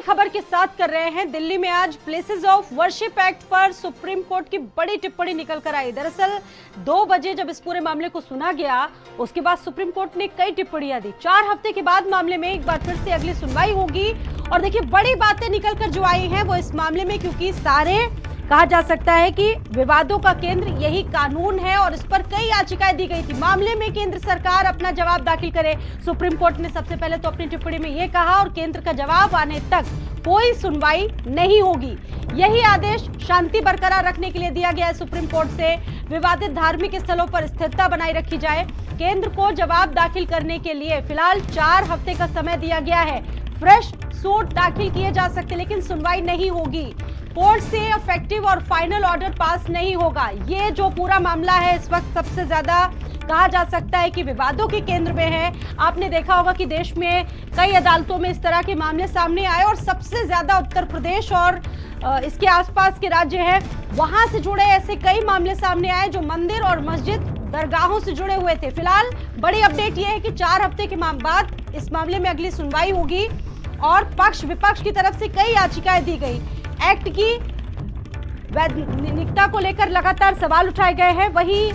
खबर के साथ कर रहे हैं। दिल्ली में आज प्लेसेस ऑफ वर्शिप एक्ट पर सुप्रीम कोर्ट की बड़ी टिप्पणी निकल कर आई। दरअसल 2 बजे जब इस पूरे मामले को सुना गया, उसके बाद सुप्रीम कोर्ट ने कई टिप्पणियां दी। 4 हफ्ते के बाद मामले में एक बार फिर से अगली सुनवाई होगी। और देखिए, बड़ी बातें निकल कर जो आई हैं वो इस मामले में, क्योंकि सारे कहा जा सकता है कि विवादों का केंद्र यही कानून है और इस पर कई याचिकाएं दी गई थी। मामले में केंद्र सरकार अपना जवाब दाखिल करे। सुप्रीम कोर्ट ने सबसे पहले तो अपनी टिप्पणी में यह कहा और केंद्र का जवाब आने तक कोई सुनवाई नहीं होगी। यही आदेश शांति बरकरार रखने के लिए दिया गया है सुप्रीम कोर्ट से। विवादित धार्मिक स्थलों पर स्थिरता बनाए रखी जाए। केंद्र को जवाब दाखिल करने के लिए फिलहाल 4 हफ्ते का समय दिया गया है। फ्रेश सूट दाखिल किए जा सकते, लेकिन सुनवाई नहीं होगी। कोर्ट से इफेक्टिव और फाइनल ऑर्डर पास नहीं होगा। ये जो पूरा मामला है इस वक्त सबसे ज्यादा कहा जा सकता है कि विवादों के केंद्र में है। आपने देखा होगा कि देश में कई अदालतों में इस तरह के मामले सामने आए और सबसे ज्यादा उत्तर प्रदेश और इसके आसपास के राज्य हैं, वहां से जुड़े ऐसे कई मामले सामने आए जो मंदिर और मस्जिद दरगाहों से जुड़े हुए थे। फिलहाल बड़ी अपडेट यह है कि 4 हफ्ते के बाद इस मामले में अगली सुनवाई होगी और पक्ष विपक्ष की तरफ से कई याचिकाएं दी गई। एक्ट की वैधनिकता को लेकर लगातार सवाल उठाए गए हैं। वहीं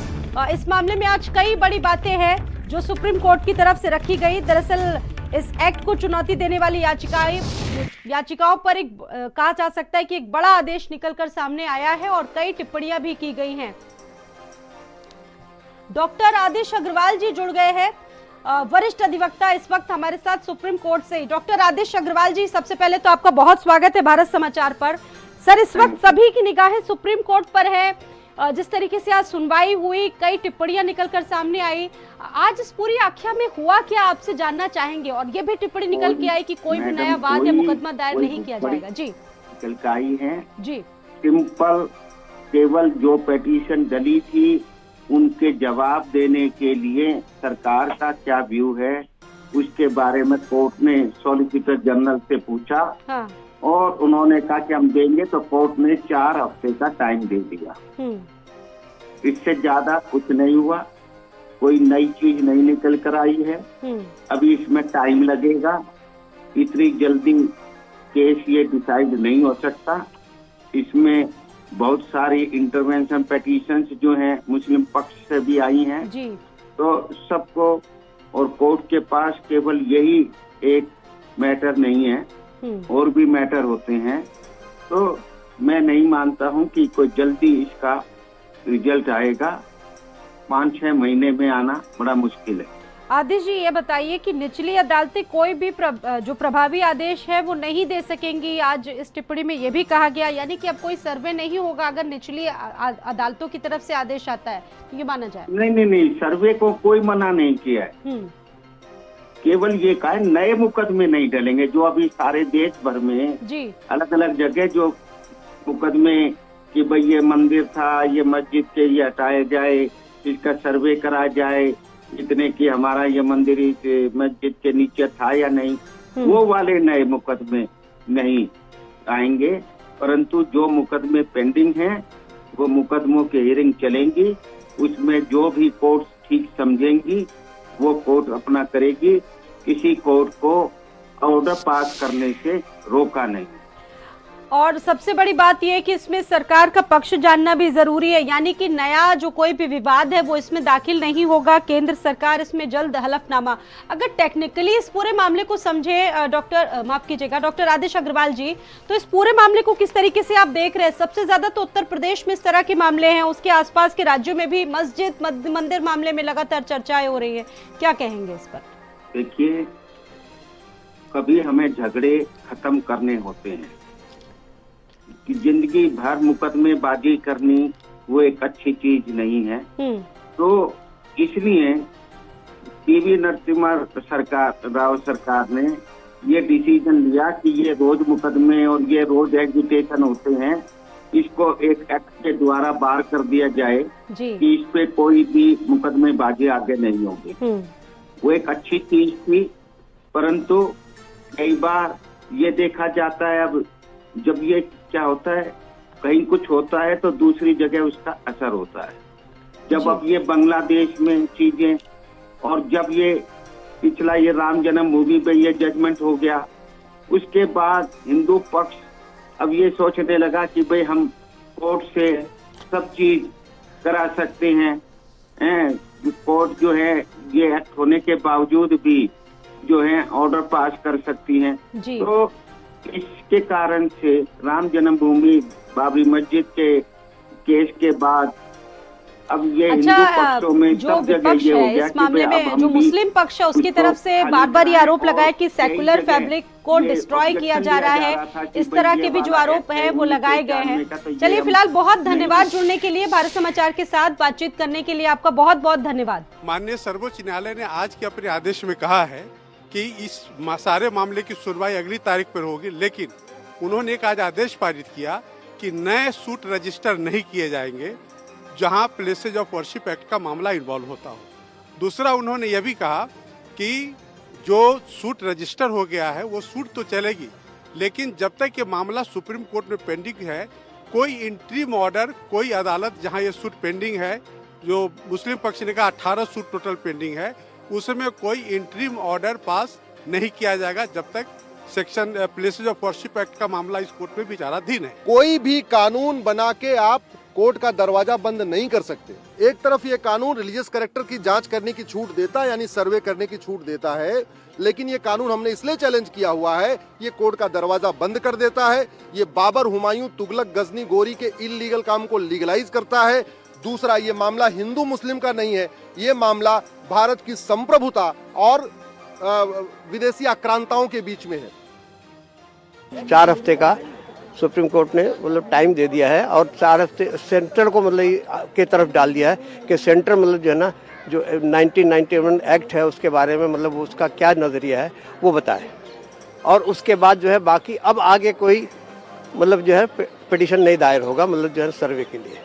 इस मामले में आज कई बड़ी बातें हैं जो सुप्रीम कोर्ट की तरफ से रखी गई। दरअसल इस एक्ट को चुनौती देने वाली याचिकाओं पर एक कहा जा सकता है कि एक बड़ा आदेश निकलकर सामने आया है और कई टिप्पणियां भी की गई हैं। डॉक्टर आदेश अग्रवाल जी जुड़ गए हैं, वरिष्ठ अधिवक्ता इस वक्त हमारे साथ सुप्रीम कोर्ट से। डॉक्टर आदेश अग्रवाल जी, सबसे पहले तो आपका बहुत स्वागत है भारत समाचार पर। सर, इस वक्त सभी की निगाहें सुप्रीम कोर्ट पर है। जिस तरीके से आज सुनवाई हुई, कई टिप्पणियां निकलकर सामने आई। आज इस पूरी आख्या में हुआ क्या, आपसे जानना चाहेंगे। और ये भी टिप्पणी निकल के आई कि कोई भी नया वाद या मुकदमा दायर नहीं किया जाएगा। जी निकल के आई है जी। सिंपल केवल जो पिटीशन डली थी उनके जवाब देने के लिए सरकार का क्या व्यू है उसके बारे में कोर्ट ने सॉलिसिटर जनरल से पूछा। हाँ। और उन्होंने कहा कि हम देंगे, तो कोर्ट ने 4 हफ्ते का टाइम दे दिया। इससे ज्यादा कुछ नहीं हुआ, कोई नई चीज नहीं निकल कर आई है। अभी इसमें टाइम लगेगा, इतनी जल्दी केस ये डिसाइड नहीं हो सकता। इसमें बहुत सारी इंटरवेंशन पिटीशंस जो हैं मुस्लिम पक्ष से भी आई हैं जी। तो सबको, और कोर्ट के पास केवल यही एक मैटर नहीं है, और भी मैटर होते हैं। तो मैं नहीं मानता हूं कि कोई जल्दी इसका रिजल्ट आएगा। 5-6 महीने में आना बड़ा मुश्किल है। आदेश जी, ये बताइए कि निचली अदालतें कोई भी जो प्रभावी आदेश है वो नहीं दे सकेंगी। आज इस टिप्पणी में ये भी कहा गया, यानी कि अब कोई सर्वे नहीं होगा अगर निचली अदालतों की तरफ से आदेश आता है, तो ये माना जाए। नहीं, सर्वे को कोई मना नहीं किया है। केवल ये कहा है नए मुकदमे नहीं डलेंगे। जो अभी सारे देश भर में जी अलग अलग जगह जो मुकदमे कि भाई ये मंदिर था, ये मस्जिद के ये हटाया जाए, इसका सर्वे करा जाए, इतने कि हमारा ये मंदिर इस मस्जिद के नीचे था या नहीं, वो वाले नए मुकदमे नहीं आएंगे। परंतु जो मुकदमे पेंडिंग हैं वो मुकदमों की हियरिंग चलेंगी। उसमें जो भी कोर्ट ठीक समझेंगी वो कोर्ट अपना करेगी। किसी कोर्ट को ऑर्डर पास करने से रोका नहीं। और सबसे बड़ी बात यह है कि इसमें सरकार का पक्ष जानना भी जरूरी है, यानी कि नया जो कोई भी विवाद है वो इसमें दाखिल नहीं होगा। केंद्र सरकार इसमें जल्द हलफनामा, अगर टेक्निकली इस पूरे मामले को समझे डॉक्टर आदेश अग्रवाल जी, तो इस पूरे मामले को किस तरीके से आप देख रहे हैं? सबसे ज्यादा तो उत्तर प्रदेश में इस तरह के मामले हैं, उसके आसपास के राज्यों में भी मस्जिद मंदिर मामले में लगातार चर्चाएं हो रही है, क्या कहेंगे इस पर? देखिए, कभी हमें झगड़े खत्म करने होते हैं कि जिंदगी भर मुकदमेबाजी करनी वो एक अच्छी चीज नहीं है। तो इसलिए पीवी नरसिम्हा राव सरकार ने ये डिसीजन लिया कि ये रोज मुकदमे और ये रोज एग्जीटेशन होते हैं, इसको एक एक्ट के द्वारा बार कर दिया जाए कि इस पे कोई भी मुकदमेबाजी आगे नहीं होगी। वो एक अच्छी चीज थी। परंतु कई बार ये देखा जाता है, अब जब ये क्या होता है, कहीं कुछ होता है तो दूसरी जगह उसका असर होता है। जब अब ये बांग्लादेश में चीजें, और जब ये पिछला ये राम जन्मभूमि पे ये जजमेंट हो गया, उसके बाद हिंदू पक्ष अब ये सोचने लगा कि भाई हम कोर्ट से सब चीज करा सकते हैं। कोर्ट जो है ये एक्ट होने के बावजूद भी जो है ऑर्डर पास कर सकती हैं। जी। तो इसके कारण से राम जन्मभूमि बाबरी मस्जिद के केस के बाद अब ये हिंदू पक्षों में जो सब जगह विपक्ष ये हो है गया इस कि मामले भाई अब में, हम जो भी मुस्लिम पक्ष है उसकी उसको तरफ से खाली बार बार ये कराएं आरोप लगा है कि और सेकुलर कई जगह फैब्रिक को ये डिस्ट्रॉय किया objection जा रहा दिया है। जा रहा था कि इस तरह भाई के ये भी जो वाला आरोप एक्ट है वो है, लगाए गए 1994 हैं। का, तो ये चलिए हम फिलहाल बहुत नहीं धन्यवाद जुड़ने के लिए, भारत समाचार के साथ बातचीत करने के लिए आपका बहुत बहुत धन्यवाद। माननीय सर्वोच्च न्यायालय ने आज के अपने आदेश में कहा है कि इस सारे मामले की सुनवाई अगली तारीख पर होगी, लेकिन उन्होंने एक आज आदेश पारित किया कि नए सूट रजिस्टर नहीं किए जाएंगे जहां प्लेसेज ऑफ वर्शिप एक्ट का मामला इन्वॉल्व होता हो। दूसरा, उन्होंने यह भी कहा कि जो सूट रजिस्टर हो गया है वो सूट तो चलेगी, लेकिन जब तक ये मामला सुप्रीम कोर्ट में पेंडिंग है, कोई इंटरिम ऑर्डर, कोई अदालत जहां ये सूट पेंडिंग है, जो मुस्लिम पक्ष ने कहा 18 सूट टोटल पेंडिंग है, उसमें कोई इंटरिम ऑर्डर पास नहीं किया जाएगा जब तक section places of worship act का मामला इस कोर्ट में विचाराधीन है। कोई भी कानून बना के आप कोर्ट का दरवाजा बंद नहीं कर सकते। एक तरफ ये कानून रिलीजियस कैरेक्टर की जांच करने की छूट देता है, यानी सर्वे करने की छूट देता है, लेकिन ये कानून हमने इसलिए चैलेंज किया हुआ है, ये कोर्ट का दरवाजा बंद कर देता है। ये बाबर, हुमायूं, तुगलक, गजनी, गोरी के इल्लीगल काम को लीगलाइज करता है। दूसरा, ये मामला हिंदू मुस्लिम का नहीं है, ये मामला भारत की संप्रभुता और विदेशी आक्रांताओं के बीच में है। 4 हफ्ते का सुप्रीम कोर्ट ने मतलब टाइम दे दिया है और 4 हफ्ते सेंटर को मतलब के तरफ डाल दिया है कि सेंटर मतलब जो है ना, जो 1991 एक्ट है उसके बारे में मतलब उसका क्या नज़रिया है वो बताए, और उसके बाद जो है बाकी अब आगे कोई मतलब जो है पिटीशन नहीं दायर होगा मतलब जो है सर्वे के लिए।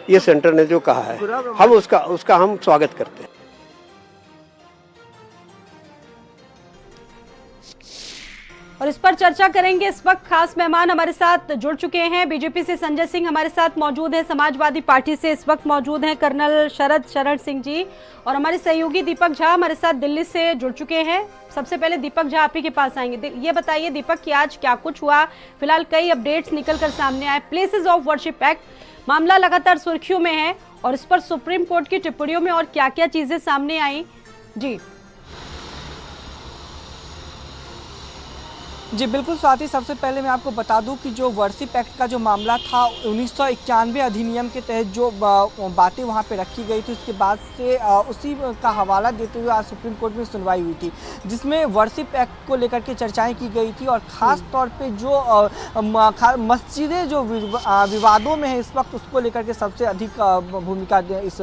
ये सेंटर ने जो कहा है हम उसका हम स्वागत करते हैं। और इस पर चर्चा करेंगे। इस वक्त खास मेहमान हमारे साथ जुड़ चुके हैं। बीजेपी से संजय सिंह हमारे साथ मौजूद है, समाजवादी पार्टी से इस वक्त मौजूद हैं कर्नल शरण सिंह जी, और हमारे सहयोगी दीपक झा हमारे साथ दिल्ली से जुड़ चुके हैं। सबसे पहले दीपक झा आप ही के पास आएंगे। ये बताइए दीपक कि आज क्या कुछ हुआ, फिलहाल कई अपडेट्स निकल कर सामने आए। प्लेसेज ऑफ वर्शिप एक्ट मामला लगातार सुर्खियों में है और इस पर सुप्रीम कोर्ट की टिप्पणियों में और क्या क्या चीजें सामने आई जी बिल्कुल स्वाति, सबसे पहले मैं आपको बता दूं कि जो वर्शिप एक्ट का जो मामला था 1991 अधिनियम के तहत जो बातें वहां पे रखी गई थी, उसके बाद से उसी का हवाला देते हुए आज सुप्रीम कोर्ट में सुनवाई हुई थी, जिसमें वर्शिप एक्ट को लेकर के चर्चाएं की गई थी। और ख़ास तौर पे जो मस्जिदें जो विवादों में है इस वक्त, उसको लेकर के सबसे अधिक भूमिका इस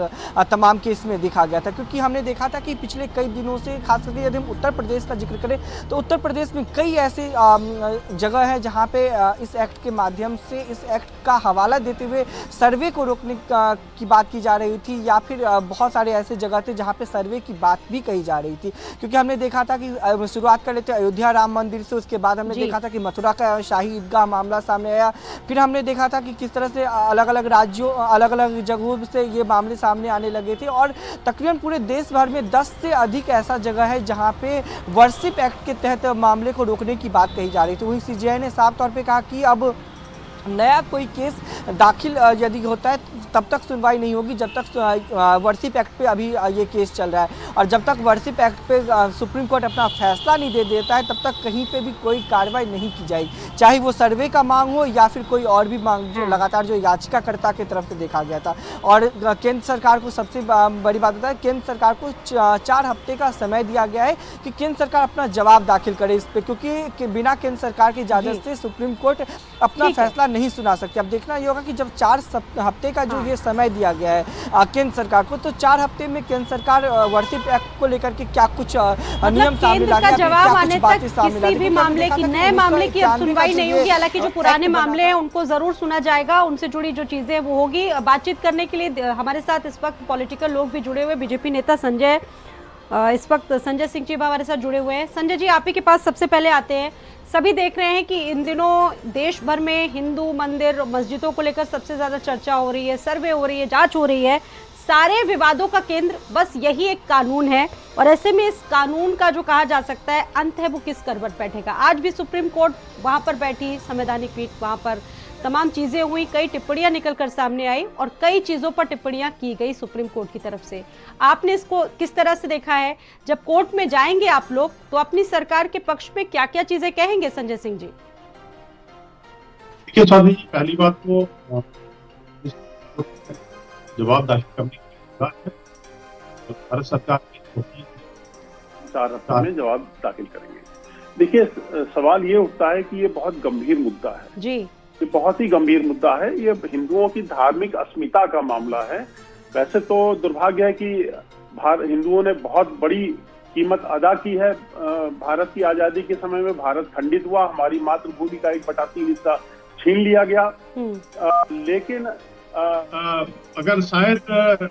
तमाम केस में देखा गया था। क्योंकि हमने देखा था कि पिछले कई दिनों से, खास करके यदि हम उत्तर प्रदेश का जिक्र करें तो उत्तर प्रदेश में कई ऐसे जगह है जहां पे इस एक्ट के माध्यम से इस एक्ट का हवाला देते हुए सर्वे को रोकने की बात की जा रही थी, या फिर बहुत सारे ऐसे जगह थे जहां पे सर्वे की बात भी कही जा रही थी। क्योंकि हमने देखा था कि शुरुआत कर लेते अयोध्या राम मंदिर से, उसके बाद हमने देखा था कि मथुरा का शाही ईदगाह मामला सामने आया, फिर हमने देखा था कि किस तरह से अलग अलग राज्यों, अलग अलग जगहों से ये मामले सामने आने लगे थे। और तकरीबन पूरे देश भर में 10 से अधिक ऐसा जगह है जहाँ पे वर्शिप एक्ट के तहत मामले को रोकने की बात कही जा रही थी। वहीं सीजेआई ने साफ तौर पे कहा कि अब नया कोई केस दाखिल यदि होता है तब तक सुनवाई नहीं होगी जब तक वर्शिप एक्ट पे अभी ये केस चल रहा है, और जब तक वर्शिप एक्ट पे सुप्रीम कोर्ट अपना फैसला नहीं दे देता है तब तक कहीं पे भी कोई कार्रवाई नहीं की जाएगी, चाहे वो सर्वे का मांग हो या फिर कोई और भी मांग, जो लगातार जो याचिकाकर्ता की तरफ से देखा गया था। और केंद्र सरकार को सबसे बड़ी बात होता है, केंद्र सरकार को 4 हफ्ते का समय दिया गया है कि केंद्र सरकार अपना जवाब दाखिल करे इस पर, क्योंकि बिना केंद्र सरकार की इजाज़त से सुप्रीम कोर्ट अपना फैसला नहीं सुना सकती। अब देखना ये होगा कि जब 4 हफ्ते का जो ये समय दिया गया है केंद्र सरकार को, तो 4 हफ्ते में केंद्र सरकार वर्शिप एक्ट को लेकर के क्या कुछ नियम सामने ला के जवाब आने तक किसी भी मामले की, नए मामले की अब सुनवाई नहीं होगी। हालांकि जो पुराने मामले हैं उनको जरूर सुना जाएगा, उनसे जुड़ी जो चीजें वो होगी। बातचीत करने के लिए हमारे साथ इस वक्त पॉलिटिकल लोग भी जुड़े हुए, बीजेपी नेता संजय, इस वक्त संजय सिंह जी हमारे साथ जुड़े हुए हैं। संजय जी, आप ही के पास सबसे पहले आते हैं। सभी देख रहे हैं कि इन दिनों देश भर में हिंदू मंदिर, मस्जिदों को लेकर सबसे ज़्यादा चर्चा हो रही है, सर्वे हो रही है, जांच हो रही है। सारे विवादों का केंद्र बस यही एक कानून है, और ऐसे में इस कानून का जो कहा जा सकता है अंत है वो किस करवट बैठेगा। आज भी सुप्रीम कोर्ट वहां पर बैठी, संवैधानिक पीठ, वहां पर तमाम चीजें हुई, कई टिप्पणियां निकलकर सामने आई और कई चीजों पर टिप्पणियां की गई सुप्रीम कोर्ट की तरफ से। आपने इसको किस तरह से देखा है? जब कोर्ट में जाएंगे आप लोग तो अपनी सरकार के पक्ष में क्या क्या चीजें कहेंगे संजय सिंह जी? देखिए स्वाति जी, पहली बात तो जवाब दाखिल करने की बात है, तो भारत सरकार की 4 हफ्ते में जवाब दाखिल करेंगे। देखिए, सवाल ये उठता है कि ये बहुत गंभीर मुद्दा है जी, ये बहुत ही गंभीर मुद्दा है। ये हिंदुओं की धार्मिक अस्मिता का मामला है। वैसे तो दुर्भाग्य है कि हिंदुओं ने बहुत बड़ी कीमत अदा की है। भारत की आजादी के समय में भारत खंडित हुआ, हमारी मातृभूमि का 1/3 हिस्सा छीन लिया गया। लेकिन अगर शायद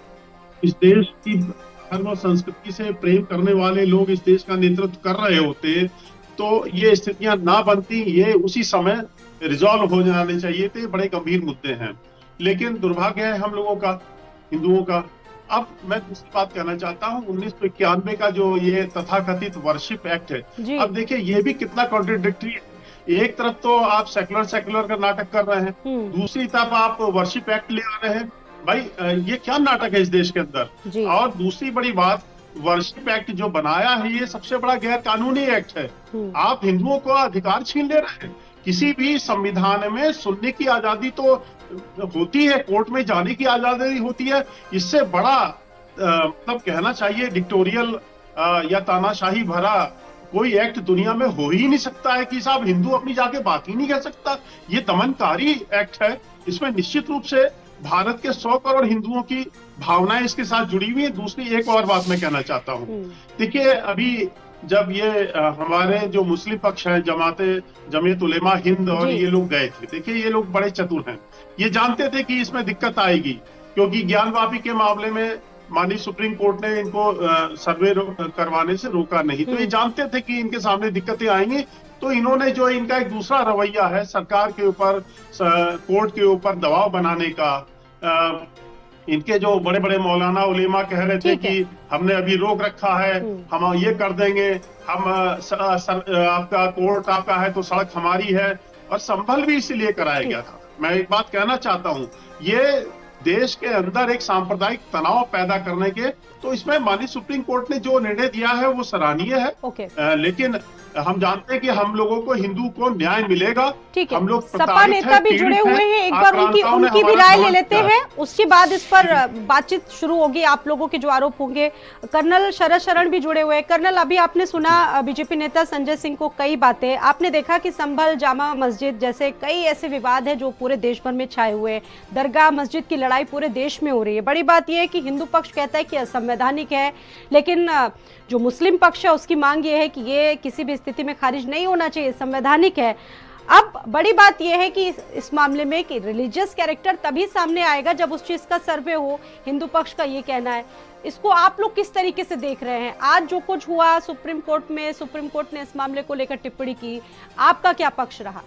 इस देश की धर्म और संस्कृति से प्रेम करने वाले लोग इस देश का नेतृत्व कर रहे होते तो ये स्थितियां ना बनती, ये उसी समय रिजॉल्व हो जाने चाहिए थे। बड़े गंभीर मुद्दे हैं, लेकिन दुर्भाग्य है हम लोगों का, हिंदुओं का। अब मैं दूसरी बात कहना चाहता हूँ, 1991 का जो ये तथाकथित वर्शिप एक्ट है, अब देखिए ये भी कितना कॉन्ट्रडिक्टरी है। एक तरफ तो आप सेकुलर का नाटक कर रहे हैं, दूसरी तरफ आप वर्शिप एक्ट ले आ रहे हैं। भाई ये क्या नाटक है इस देश के अंदर? और दूसरी बड़ी बात, वर्शिप एक्ट जो बनाया है ये सबसे बड़ा गैर कानूनी एक्ट है। आप हिंदुओं को अधिकार छीन ले रहे हैं। किसी भी संविधान में सुनने की आजादी तो होती है, कोर्ट में जाने की आजादी होती है। इससे बड़ा मतलब कहना चाहिए डिक्टोरियल या तानाशाही भरा कोई एक्ट दुनिया में हो ही नहीं सकता है कि साहब हिंदू अपनी जाके बात ही नहीं कह सकता। ये दमनकारी एक्ट है। इसमें निश्चित रूप से भारत के 100 करोड़ हिंदुओं की भावनाएं इसके साथ जुड़ी हुई है। दूसरी एक और बात मैं कहना चाहता हूँ, देखिए अभी जब ये हमारे जो मुस्लिम पक्ष है, जमीयत उलेमा हिंद और ये लोग गए थे, देखिए ये लोग बड़े चतुर हैं। ये जानते थे कि इसमें दिक्कत आएगी, क्योंकि ज्ञानवापी के मामले में माननीय सुप्रीम कोर्ट ने इनको सर्वे करवाने से रोका नहीं। तो ये जानते थे कि इनके सामने दिक्कतें आएंगी, तो इन्होंने जो इनका एक दूसरा रवैया है सरकार के ऊपर, कोर्ट के ऊपर दबाव बनाने का। इनके जो बड़े बड़े मौलाना उलेमा कह रहे थे कि हमने अभी रोक रखा है, हम ये कर देंगे, हम आपका कोर्ट आपका है तो सड़क हमारी है, और संभल भी इसीलिए कराया गया था। मैं एक बात कहना चाहता हूँ, ये देश के अंदर एक सांप्रदायिक तनाव पैदा करने के, तो इसमें माननीय सुप्रीम कोर्ट ने जो निर्णय दिया है वो सराहनीय है। लेकिन हम जानते हैं कि हम लोगों को, हिंदू को न्याय मिलेगा। हम लोग सपा नेता भी जुड़े हुए हैं, एक बार उनकी भी राय ले लेते हैं, उसके बाद इस पर बातचीत शुरू होगी। आप लोगों के जो आरोप होंगे, कर्नल शरद शरण भी जुड़े हुए हैं। कर्नल, अभी आपने सुना बीजेपी नेता संजय सिंह को कई बातें, आपने देखा कि संभल जामा मस्जिद जैसे कई ऐसे विवाद है जो पूरे देश भर में छाए हुए हैं। दरगाह मस्जिद की लड़ाई पूरे देश में हो रही है। बड़ी बात यह है कि हिंदू पक्ष कहता है कि असंवैधानिक है, लेकिन जो मुस्लिम पक्ष है उसकी मांग ये है कि ये किसी भी स्थिति में खारिज नहीं होना चाहिए, संवैधानिक है। अब बड़ी बात यह है कि इस मामले में कि रिलीजियस कैरेक्टर तभी सामने आएगा जब उस चीज का सर्वे हो, हिंदू पक्ष का ये कहना है। इसको आप लोग किस तरीके से देख रहे हैं? आज जो कुछ हुआ सुप्रीम कोर्ट में, सुप्रीम कोर्ट ने इस मामले को लेकर टिप्पणी की, आपका क्या पक्ष रहा?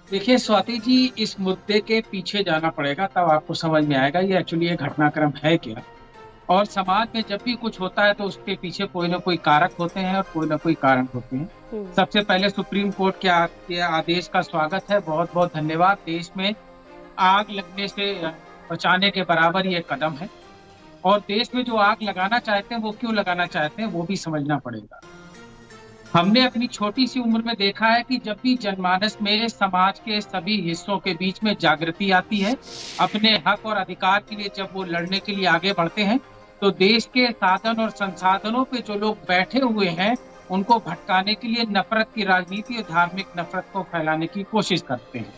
देखिए स्वाति जी, इस मुद्दे के पीछे जाना पड़ेगा, तब आपको समझ में आएगा ये एक्चुअली एक घटनाक्रम है क्या। और समाज में जब भी कुछ होता है तो उसके पीछे कोई ना कोई कारक होते हैं और कोई ना कोई कारण होते हैं। सबसे पहले सुप्रीम कोर्ट के आदेश का स्वागत है, बहुत बहुत धन्यवाद। देश में आग लगने से बचाने के बराबर ये कदम है, और देश में जो आग लगाना चाहते हैं वो क्यों लगाना चाहते हैं वो भी समझना पड़ेगा। हमने अपनी छोटी सी उम्र में देखा है कि जब भी जनमानस में समाज के सभी हिस्सों के बीच में जागृति आती है, अपने हक और अधिकार के लिए जब वो लड़ने के लिए आगे बढ़ते हैं, तो देश के साधन और संसाधनों पे जो लोग बैठे हुए हैं उनको भटकाने के लिए नफरत की राजनीति और धार्मिक नफरत को फैलाने की कोशिश करते हैं।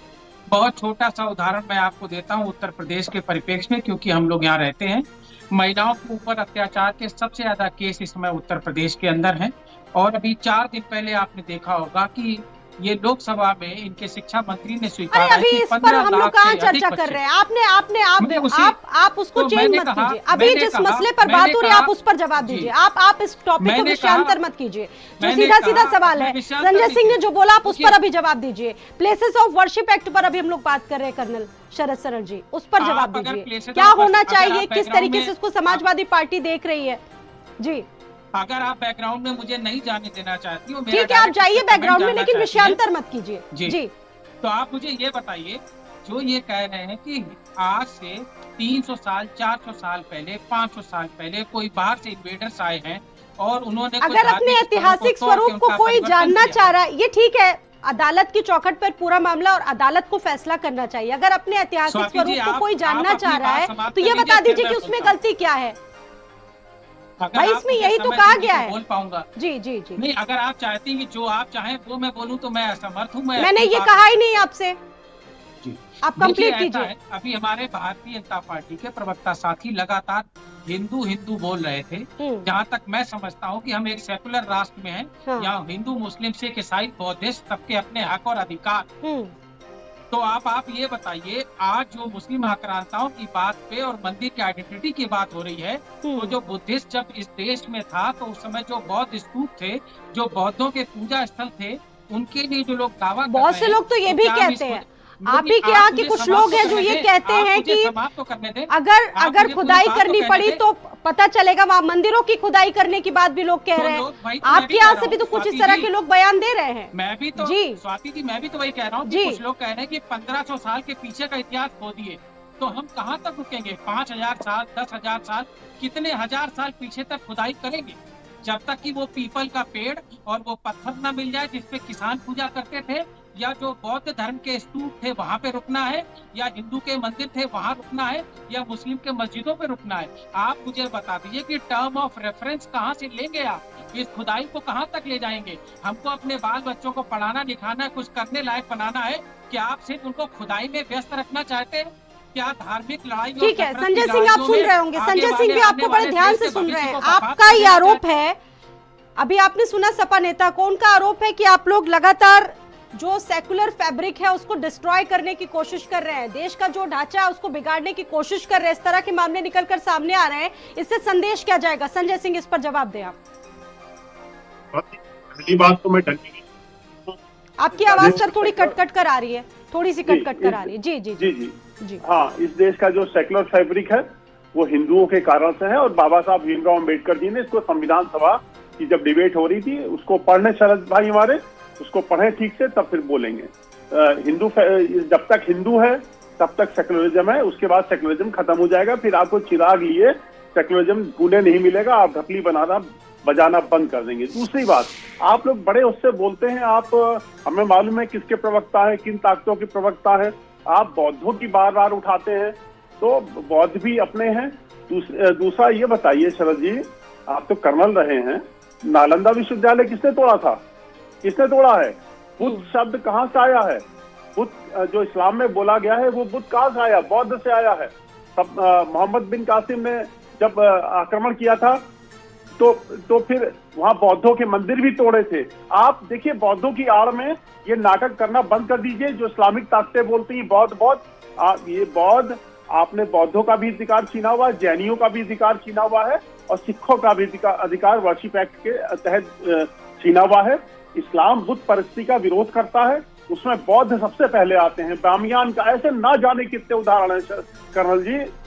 बहुत छोटा सा उदाहरण मैं आपको देता हूँ उत्तर प्रदेश के परिप्रेक्ष्य में, क्योंकि हम लोग यहाँ रहते हैं। महिलाओं के ऊपर अत्याचार के सबसे ज्यादा केस इस समय उत्तर प्रदेश के अंदर हैं। और अभी 4 दिन पहले आपने देखा होगा कि ये लोकसभा में इनके शिक्षा मंत्री ने अरे स्वीकारा है अभी कि इस पर 15 हम लोग लाख कहाँ से अधिक चर्चा कर बच्चे। रहे हैं? मैं उसी- आप उसको तो चेंज मैंने मत कहा- कीजिए। अभी मैंने जिस कहा- मसले पर बात मैंने हो रही है आप कहा- उस पर जवाब जी। दीजिए। आप इस टॉपिक को मैंने विषयांतर कहा- मत कीजिए। जो मैंने सीधा सीधा कहा- सवाल है, मैं विषयांतर संजय नहीं सिंह ने किया। जो बोला आप उस पर देखिए- अभी जवाब दीजिए। प्लेसेस ऑफ वर्शिप एक्ट पर अभी हम लोग बात कर रहे हैं कर्नल शरद सरन जी, उस पर आप जवाब अगर दीजिए। places क्या of होना worship- चाहिए, अगर आप किस तरीके background से में- इसको समाजवादी पार्टी देख रही है? जी अगर आप बैकग्राउंड में मुझे नहीं जाने देना चाहती हो, ठीक है, आप जाइए बैकग्राउंड में, लेकिन विषयांतर मत कीजिए। जी। जी तो आप मुझे ये बताइए, जो ये कह रहे हैं कि आज से 300 साल, 400 साल पहले, 500 साल पहले कोई बाहर से इन्वेडर्स आए हैं और उन्होंने कुछ अगर अपने धार्मिक ऐतिहासिक स्थलों को तोड़ के स्वरूप को उनका कोई परिवर्तन जानना किया। चाह रहा है, ये ठीक है, अदालत की चौखट पर पूरा मामला और अदालत को फैसला करना चाहिए। अगर अपने ऐतिहासिक स्वाति जी, स्वरूप को आप- कोई जानना आप चाह अपनी रहा बात है समाप्त तो ये कर बता लीजिए, दीजिए फिर कि मैं उसमें बोलता हूं। गलती क्या है। अगर भाई आप इसमें मुझे यही तो समय कहा देंगी गया तो है। बोल पाऊंगा। जी जी जी नहीं, अगर आप चाहती हैं कि जो आप चाहें वो मैं बोलूं तो मैं असमर्थ हूं। मैंने अपनी ये बात- कहा ही नहीं आपसे, जी। आप देखिए, कंप्लीट ऐसा कीजिए। है, अभी हमारे भारतीय जनता पार्टी के प्रवक्ता साथी लगातार हिंदू हिंदू बोल रहे थे। जहाँ तक मैं समझता हूँ कि हम एक सेकुलर राष्ट्र में हैं, हाँ। यहाँ हिंदू, मुस्लिम, सिख, ईसाई, बौद्धिस्ट सबके अपने हक और अधिकार। तो आप ये बताइए, आज जो मुस्लिम आक्रांताओं की बात पे और मंदिर की आइडेंटिटी की बात हो रही है, तो जो बुद्धिस्ट जब इस देश में था तो उस समय जो बौद्ध स्तूप थे, जो बौद्धों के पूजा स्थल थे, उनके लिए जो लोग दावा कर बहुत रहे से हैं, लोग तो ये भी क्या हम कहते हैं, इसको- आप ही के यहाँ के मुझे कुछ समाप्त लोग तो हैं जो करने ये दें, कहते आप हैं मुझे कि समाप्त तो करने दें। अगर आप मुझे खुदाई पूरी बात करनी तो पड़ी कहने तो पता चलेगा। वहाँ मंदिरों की खुदाई करने की बात भी लोग कह तो रहे लोग- भाई हैं। तो मैं आपके भी यहाँ कह से रहा भी तो हूँ, कुछ इस स्वाति तरह जी, के लोग बयान दे रहे हैं। मैं भी तो जी। स्वाति जी, मैं भी तो वही कह रहा हूँ जी। कि कुछ लोग कह रहे हैं कि 1500 साल के पीछे का इतिहास खो दिए, तो हम कहाँ तक रुकेंगे? 5000 साल, 10,000 साल, कितने हजार साल पीछे तक खुदाई करेंगे? जब तक कि वो पीपल का पेड़ और वो पत्थर न मिल जाए जिसपे किसान पूजा करते थे, या जो बौद्ध धर्म के स्तूप थे वहाँ पे रुकना है, या हिंदू के मंदिर थे वहाँ रुकना है, या मुस्लिम के मस्जिदों पे रुकना है? आप मुझे बता दीजिए कि टर्म ऑफ रेफरेंस कहाँ से लेंगे आप? इस खुदाई को कहाँ तक ले जाएंगे? हमको अपने बाल बच्चों को पढ़ाना लिखाना, कुछ करने लायक बनाना है, क्या आप सिर्फ उनको खुदाई में व्यस्त रखना चाहते हैं? क्या धार्मिक लड़ाई? ठीक है संजय सिंह, आप सुन रहे होंगे, संजय सिंह भी आपको बड़े ध्यान से सुन रहे हैं। आपका ये आरोप है, अभी आपने सुना सपा नेता को, उनका आरोप है कि आप लोग लगातार जो सेकुलर फैब्रिक है उसको डिस्ट्रॉय करने की कोशिश कर रहे हैं, देश का जो ढांचा है उसको बिगाड़ने की कोशिश कर रहे हैं। इस तरह के मामले निकलकर सामने आ रहे हैं, इससे संदेश क्या जाएगा? संजय सिंह, इस पर जवाब दें आप। पहली बात तो मैं डंडी आपकी आवाज सर थोड़ी कट कर आ रही है, थोड़ी सी कट कर आ रही है। जी जी जी जी जी हाँ, इस देश का जो सेकुलर फैब्रिक है वो हिंदुओं के कारण से है, और बाबा साहब भीमराव अम्बेडकर जी ने इसको संविधान सभा की जब डिबेट हो रही थी उसको पढ़ने, शरद भाई हमारे, उसको पढ़े ठीक से तब फिर बोलेंगे। जब तक हिंदू है तब तक सेकुलरिज्म है, उसके बाद सेकुलरिज्म खत्म हो जाएगा, फिर आपको चिराग लिए सेकुलरिज्म ढूंढे नहीं मिलेगा, आप ढपली बजाना बंद कर देंगे। दूसरी बात, आप लोग बड़े उससे बोलते हैं, आप हमें मालूम है किसके प्रवक्ता है, किन ताकतों के प्रवक्ता है, आप बौद्धों की बार बार उठाते हैं, तो बौद्ध भी अपने हैं। दूसरा ये बताइए शरद जी, आप तो कर्नल रहे हैं, नालंदा विश्वविद्यालय किसने तोड़ा था? किसने तोड़ा है? बुद्ध शब्द कहाँ से आया है? बुद्ध जो इस्लाम में बोला गया है वो बुद्ध कहाँ से आया? बौद्ध से आया है। तब मोहम्मद बिन कासिम ने जब आक्रमण किया था तो फिर वहां बौद्धों के मंदिर भी तोड़े थे। आप देखिए, बौद्धों की आड़ में ये नाटक करना बंद कर दीजिए, जो इस्लामिक ताकतें बोलती हैं बौद्ध ये बौद्ध, आपने बौद्धों का भी अधिकार छीना हुआ है, जैनियों का भी अधिकार छीना हुआ है, और सिखों का भी अधिकार वर्शिप एक्ट के तहत छीना हुआ है। इस्लाम बुद्ध परिस्थिति का विरोध करता है, उसमें बौद्ध सबसे पहले आते हैं। बामियान का ऐसे ना जाने कितने उदाहरण है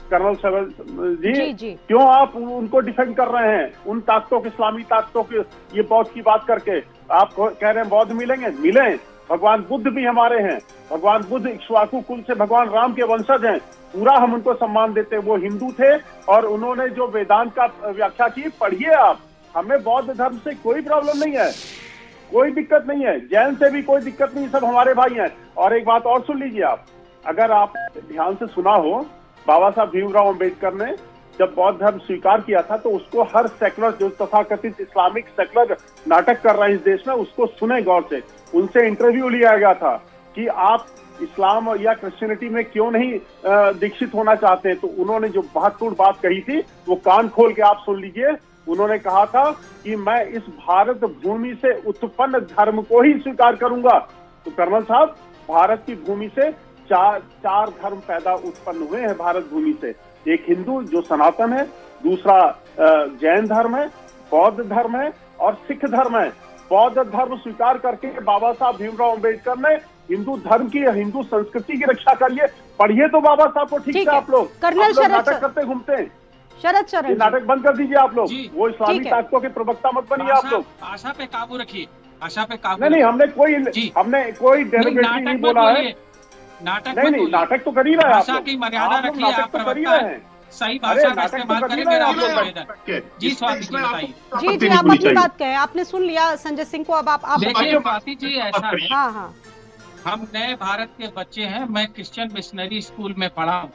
कर्नल शरद जी, क्यों आप उनको डिफेंड कर रहे हैं? उन ताकतों के, इस्लामी ताकतों के, ये बौद्ध की बात करके आप कह रहे हैं बौद्ध मिलेंगे? मिले, भगवान बुद्ध भी हमारे हैं। भगवान बुद्ध इक्ष्वाकु कुल से भगवान राम के वंशज हैं, पूरा हम उनको सम्मान देते हैं। वो हिंदू थे और उन्होंने जो वेदांत का व्याख्या की, पढ़िए आप। हमें बौद्ध धर्म से कोई प्रॉब्लम नहीं है, कोई दिक्कत नहीं है, जैन से भी कोई दिक्कत नहीं, सब हमारे भाई हैं। और एक बात और सुन लीजिए आप, अगर आप ध्यान से सुना हो, बाबा साहब भीमराव अम्बेडकर ने जब बौद्ध धर्म स्वीकार किया था तो उसको हर सेकुलर, जो तथाकथित इस्लामिक सेकुलर नाटक कर रहे हैं इस देश में, उसको सुने गौर से। उनसे इंटरव्यू लिया गया था कि आप इस्लाम या क्रिश्चियनिटी में क्यों नहीं दीक्षित होना चाहते, तो उन्होंने जो महत्वपूर्ण बात कही थी वो कान खोल के आप सुन लीजिए। उन्होंने कहा था कि मैं इस भारत भूमि से उत्पन्न धर्म को ही स्वीकार करूंगा, तो कर्नल साहब, भारत की भूमि से चार धर्म पैदा उत्पन्न हुए हैं भारत भूमि से। एक हिंदू जो सनातन है, दूसरा जैन धर्म है, बौद्ध धर्म है और सिख धर्म है। बौद्ध धर्म स्वीकार करके बाबा साहब भीमराव अंबेडकर ने हिंदू धर्म की, हिंदू संस्कृति की रक्षा करिए। पढ़िए तो बाबा साहब को ठीक है आप लोग। कर्नल शरद नाटक करते घूमते हैं। शरद शरण नाटक बंद कर दीजिए आप लोग। वो इस्लामी ताकतों के प्रवक्ता मत बनिए आप लोग। आशा पे काबू रखिए, आशा पे काबू। नहीं, हमने कोई डेरोगेटरी नहीं बोला है। नाटक नहीं, नाटक तो कर ही रहे हैं आप लोग। भाषा की मर्यादा रखिए, आप तो कर ही रहे हैं। सही भाषा का इस्तेमाल करेंगे आप लोग। जी स्वाति जी बताइए। जी आप अपनी बात कहें, आपने सुन लिया संजय सिंह को, अब आप देखिए स्वाति जी, ऐसा है, हाँ, हम नए भारत के बच्चे हैं। मैं क्रिश्चियन मिशनरी स्कूल में पढ़ा हूँ,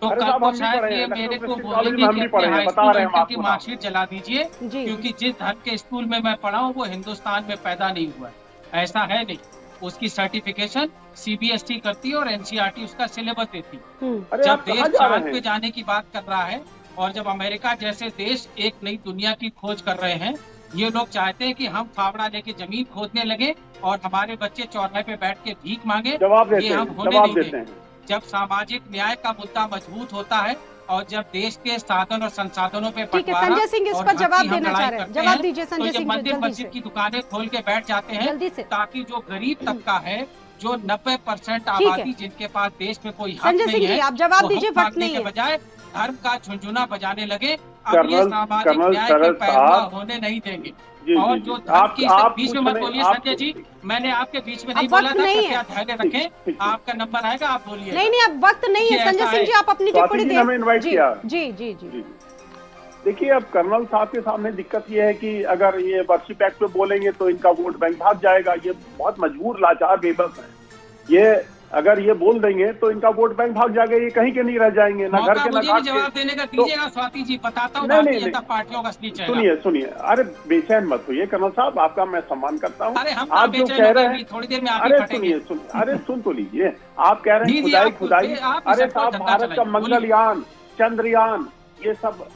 तो अरे कल साहब, को हम भी शायद पढ़े ये हैं, मेरे को लखनऊ बोलेंगे हम भी कि पढ़े अपने हैं, हाई बता स्कूल रहे हैं इंटर आपको की ना। मार्कशीट जला दीजिए, जी। क्योंकि जिस धर्म के स्कूल में मैं पढ़ा हूँ वो हिंदुस्तान में पैदा नहीं हुआ है। ऐसा है नहीं। उसकी सर्टिफिकेशन CBSE करती है और NCERT उसका सिलेबस देती है। जब देश चांद पे जाने की बात कर रहा है और जब अमेरिका जैसे देश एक नई दुनिया की खोज कर रहे हैं, ये लोग चाहते हैं कि हम फावड़ा लेके जमीन खोदने लगे और हमारे बच्चे चौराहे पे बैठ के भीख मांगे। जवाब ये हम होने जवाब नहीं देते देंगे। हैं। जब सामाजिक न्याय का मुद्दा मजबूत होता है और जब देश के साधन और संसाधनों पे ठीक है। संजय सिंह इस पर जवाब देना चाह रहे हैं, जवाब दीजिए संजय सिंह। मंदिर जल्दी मस्जिद से, की दुकानें खोल के बैठ जाते हैं जल्दी से। ताकि जो गरीब तबका है, जो 90% आबादी जिनके पास देश में कोई हक संजय नहीं सिंह है, जी आप जवाब वो दीजिए, हक वक्त मांगने नहीं के है। बजाय धर्म का झुंझुना बजाने लगे। अब ये सामाजिक कर्नल न्याय के शरद पैरवा साहब, होने नहीं देंगे। जी, और जी, जो जी। धर्म की आप बीच में कुछ मत नहीं, बोलिए आप संजय जी, मैंने आपके बीच में अब नहीं बोला वक्त था। नहीं कृपया है। धैर्य ठीक, रखें, ठीक। आपका नंबर आएगा, आप बोलिए। नहीं, अब वक्त नहीं है ये संजय ऐसा सिंह है। जी, आप अपनी स्वाति टिप्पणी जी दें। ने हमें इनवाइट किया। जी जी जी जी। देखिए, अब कर्नल साहब के सामने दिक्कत ये है कि अगर ये वर्शिप एक्ट पे बोलेंगे तो इनका वोट बैंक भाग जाएगा। ये बहुत मजबूर, लाचार, बेबस है। ये अगर ये बोल देंगे तो इनका वोट बैंक भाग जाएगा। ये कहीं के नहीं रह जाएंगे, ना घर के ना मुझे घाट भी के। जवाब देने का दीजिएगा स्वाति जी, बताता हूँ नहीं, भारतीय नहीं, जनता पार्टियों का असली चेहरा। सुनिए, अरे बेचैन मत होइए कर्नल साहब, आपका मैं सम्मान करता हूँ। अरे हम आप जो बेचैन कह हो रहे गए, हैं, थोड़ी देर में आप ही अरे फटेंगे। अरे सुन तो लीजिए। आप कह रहे हैं दीजिए, आप खुदाई। आप अरे सबको साहब, धंधा भारत का चलाइए, मंगलयान, चंद्रयान, ये सब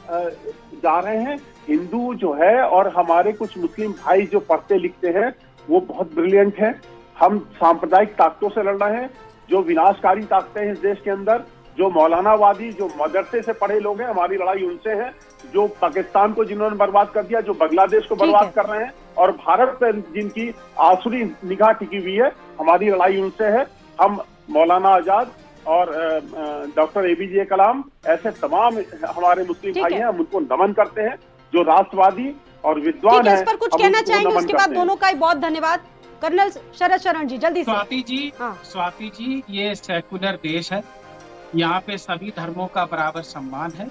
जा रहे हैं। हिंदू जो है और हमारे कुछ मुस्लिम भाई जो पढ़ते लिखते हैं वो बहुत ब्रिलियंट है। हम सांप्रदायिक ताकतों से लड़ रहे हैं, जो विनाशकारी ताकतें हैं इस देश के अंदर, जो मौलानावादी, जो मदरसे से पढ़े लोग हैं, हमारी लड़ाई उनसे है। जो पाकिस्तान को जिन्होंने बर्बाद कर दिया, जो बांग्लादेश को बर्बाद कर रहे हैं और भारत पर जिनकी आसुरी निगाह टिकी हुई है, हमारी लड़ाई उनसे है। हम मौलाना आजाद और डॉक्टर APJ कलाम, ऐसे तमाम हमारे मुस्लिम भाई हैं, हम उनको नमन करते हैं। जो राष्ट्रवादी और विद्वान है, इस पर कुछ कहना चाहेंगे, उसके बाद दोनों का ही बहुत धन्यवाद। कर्नल शरद शरण जी जल्दी से। स्वाति जी, ये सेकुलर देश है, यहाँ पे सभी धर्मों का बराबर सम्मान है।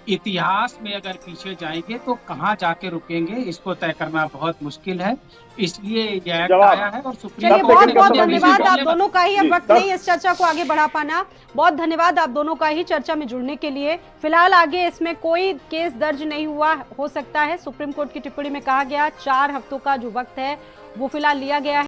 इतिहास में अगर पीछे जाएंगे तो कहाँ जाके रुकेंगे, इसको तय करना बहुत मुश्किल है। इसलिए ये एक्ट आया है और सुप्रीम चलिए, कोर्ट बहुत ने बहुत दिया। धन्यवाद आप दोनों का ही। अब वक्त नहीं इस चर्चा को आगे बढ़ा पाना। बहुत धन्यवाद आप दोनों का ही चर्चा में जुड़ने के लिए। फिलहाल आगे इसमें कोई केस दर्ज नहीं हुआ हो सकता है। सुप्रीम कोर्ट की टिप्पणी में कहा गया 4 हफ्तों का जो वक्त है वो फिलहाल लिया गया है।